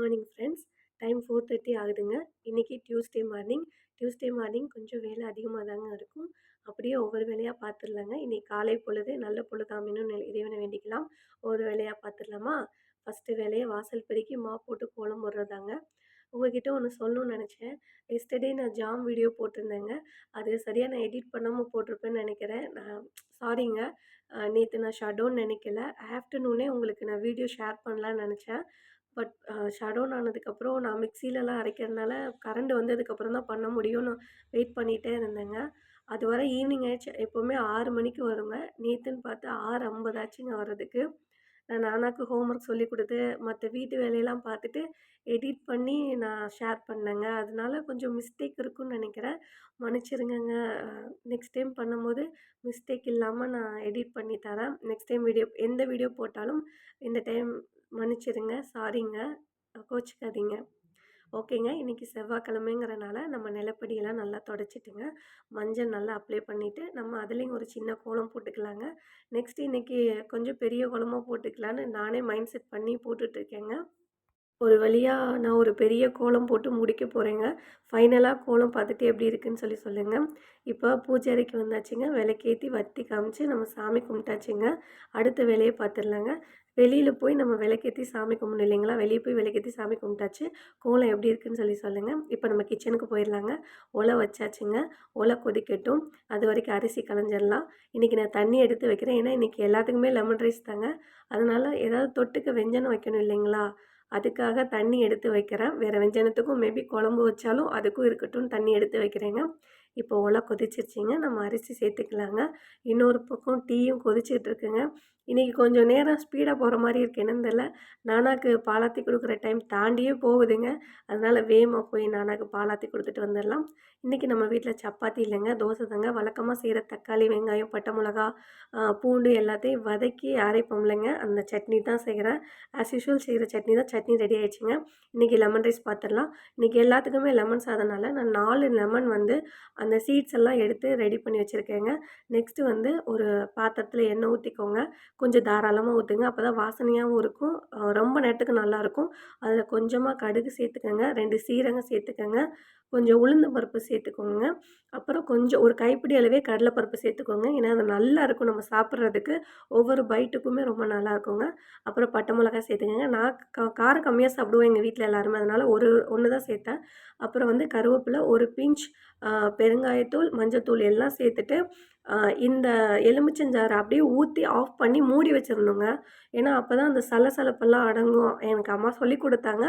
Morning friends. Time 4:30 ஆகுதுங்க. இன்னைக்கு Tuesday morning கொஞ்சம் வேலை அதிகமா தாங்க இருக்கும். அப்படியே ஒவ்வொரு வேலையா பார்த்துடலாங்க. இன்னைக்கு காலை பொழுது நல்ல பொழுது அமையணும்னு இறைவனை வேண்டிக்கலாம். ஒரு வேலையா பார்த்துடலாமா? ஃபர்ஸ்ட்டு வேலையா வாசல் பெருக்கி மாப் போட்டு கோலம் போடுறதாங்க. உங்ககிட்ட ஒன்று சொல்லணும்னு நினச்சேன். எஸ்டர்டே நான் ஜாம் வீடியோ போட்டிருந்தேங்க. அது சரியா நான் எடிட் பண்ணாம போட்டிருப்பேன்னு நினைக்கிறேன். சாரிங்க. நேத்து நான் ஷட்டவுன் நினைக்கல. ஆஃப்டர்நூனே உங்களுக்கு நான் வீடியோ ஷேர் பண்ணலான்னு நினச்சேன். பட் ஷட்டவுன் ஆனதுக்கப்புறம் நான் மிக்ஸிலலாம் அரைக்கிறதுனால கரண்ட் வந்ததுக்கப்புறம் தான் பண்ண முடியும்னு வெயிட் பண்ணிகிட்டே இருந்தேங்க. அது வர ஈவினிங் ஆயிடுச்சு. எப்போவுமே 6 மணிக்கு வருங்க. நேத்துன்னு பார்த்து 6:50 ஆச்சுங்க வர்றதுக்கு. நான் நானாக்கு ஹோம்ஒர்க் சொல்லிக் கொடுத்து மற்ற வீட்டு வேலையெல்லாம் பார்த்துட்டு எடிட் பண்ணி நான் ஷேர் பண்ணேங்க. அதனால கொஞ்சம் மிஸ்டேக் இருக்குன்னு நினைக்கிறேன். மன்னிச்சிருங்கங்க. நெக்ஸ்ட் டைம் பண்ணும்போது மிஸ்டேக் இல்லாமல் நான் எடிட் பண்ணி தரேன். நெக்ஸ்ட் டைம் எந்த வீடியோ போட்டாலும் இந்த டைம் மன்னிச்சிடுங்க. சாரிங்க. கோச்சிக்காதீங்க. ஓகேங்க. இன்றைக்கி செவ்வாய்க்கிழமைங்கிறனால நம்ம நிலப்படியெல்லாம் நல்லா தொடச்சிட்டுங்க. மஞ்சள் நல்லா அப்ளை பண்ணிவிட்டு நம்ம அதுலேயும் ஒரு சின்ன கோலம் போட்டுக்கலாங்க. நெக்ஸ்ட்டு இன்றைக்கி கொஞ்சம் பெரிய கோலமாக போட்டுக்கலான்னு நானே மைண்ட் செட் பண்ணி போட்டுட்ருக்கேங்க. ஒரு வழியா நான் ஒரு பெரிய கோலம் போட்டு முடிக்க போகிறேங்க. ஃபைனலாக கோலம் பார்த்துட்டு எப்படி இருக்குன்னு சொல்லுங்கள். இப்போ பூஜை அறைக்கு வந்தாச்சுங்க. விளக்கேத்தி வத்தி காமிச்சு நம்ம சாமி கும்பிட்டாச்சுங்க. அடுத்த வேலையை பார்த்துடலாங்க. வெளியில் போய் நம்ம விளக்கேத்தி சாமி கும்பிடணும் இல்லைங்களா? வெளியே போய் விளக்கேத்தி சாமி கும்பிட்டாச்சு. கோலம் எப்படி இருக்குன்னு சொல்லுங்கள். இப்போ நம்ம கிச்சனுக்கு போயிடலாங்க. ஒலை வச்சாச்சுங்க. ஒலை கொதிக்கட்டும். அது வரைக்கும் அரிசி களைஞ்சிடலாம். இன்றைக்கி நான் தண்ணி எடுத்து வைக்கிறேன். ஏன்னா இன்றைக்கி எல்லாத்துக்குமே லெமன் ரைஸ் தாங்க. அதனால் ஏதாவது தொட்டுக்க வெஞ்சனம் வைக்கணும் இல்லைங்களா? அதுக்காக தண்ணி எடுத்து வைக்கிறேன். வேறு வெஞ்சனத்துக்கும் மேபி குழம்பு வச்சாலும் அதுக்கும் இருக்கட்டும்னு தண்ணி எடுத்து வைக்கிறேங்க. இப்போ ஒலை கொதிச்சிருச்சிங்க. நம்ம அரிசி சேர்த்துக்கலாங்க. இன்னொரு பக்கம் டீயும் கொதிச்சிட்டு இருக்குங்க. இன்றைக்கி கொஞ்சம் நேரம் ஸ்பீடாக போகிற மாதிரி இருக்குது. என்னன்னு தெரியல. நானாக்கு பாலாத்தி கொடுக்குற டைம் தாண்டியே போகுதுங்க. அதனால் வேகமாக போய் நானாக்கு பாலாத்தி கொடுத்துட்டு வந்துடலாம். இன்றைக்கி நம்ம வீட்டில் சப்பாத்தி இல்லைங்க, தோசை தாங்க. வழக்கமாக செய்கிற தக்காளி, வெங்காயம், பட்டை மிளகா, பூண்டு எல்லாத்தையும் வதக்கி அரைப்போம்லைங்க, அந்த சட்னி தான் செய்கிறேன். ஆஸ் யூஷுவல் செய்கிற சட்னி தான். சட்னி ரெடி ஆகிடுச்சிங்க. இன்றைக்கி லெமன் ரைஸ் பார்த்துடலாம். இன்றைக்கி எல்லாத்துக்குமே லெமன் சாதம்னால நான் 4 லெமன் அந்த சீட்ஸ் எல்லாம் எடுத்து ரெடி பண்ணி வச்சுருக்கேங்க. நெக்ஸ்ட்டு ஒரு பாத்திரத்தில் எண்ணெய் ஊற்றிக்கோங்க. கொஞ்சம் தாராளமாக ஊற்றுங்க. அப்போ தான் வாசனையாகவும் இருக்கும். ரொம்ப நேரத்துக்கு நல்லாயிருக்கும். அதில் கொஞ்சமாக கடுகு சேர்த்துக்கோங்க. 2 சீரகம் சேர்த்துக்கோங்க. கொஞ்சம் உளுந்து பருப்பு சேர்த்துக்கோங்க. அப்புறம் கொஞ்சம் ஒரு கைப்பிடி அளவே கடலைப்பருப்பு சேர்த்துக்கோங்க. ஏன்னா அது நல்லாயிருக்கும் நம்ம சாப்பிட்றதுக்கு. ஒவ்வொரு பைட்டுக்குமே ரொம்ப நல்லாயிருக்குங்க. அப்புறம் பட்டை மிளகாய் சேர்த்துக்கோங்க. நான் காரம் கம்மியாக சாப்பிடுவோம் எங்கள் வீட்டில் எல்லாருமே. அதனால் ஒன்று தான் சேர்த்தேன். அப்புறம் கருவேப்பிலை, ஒரு பிஞ்ச் பெருங்காயத்தூள், மஞ்சத்தூள் எல்லாம் சேர்த்துட்டு இந்த எலுமிச்சஞ்சாறை அப்படியே ஊற்றி ஆஃப் பண்ணி மூடி வச்சிடணுங்க. ஏன்னா அப்போ தான் அந்த சலசலப்பெல்லாம் அடங்கும். எனக்கு அம்மா சொல்லிக் கொடுத்தாங்க.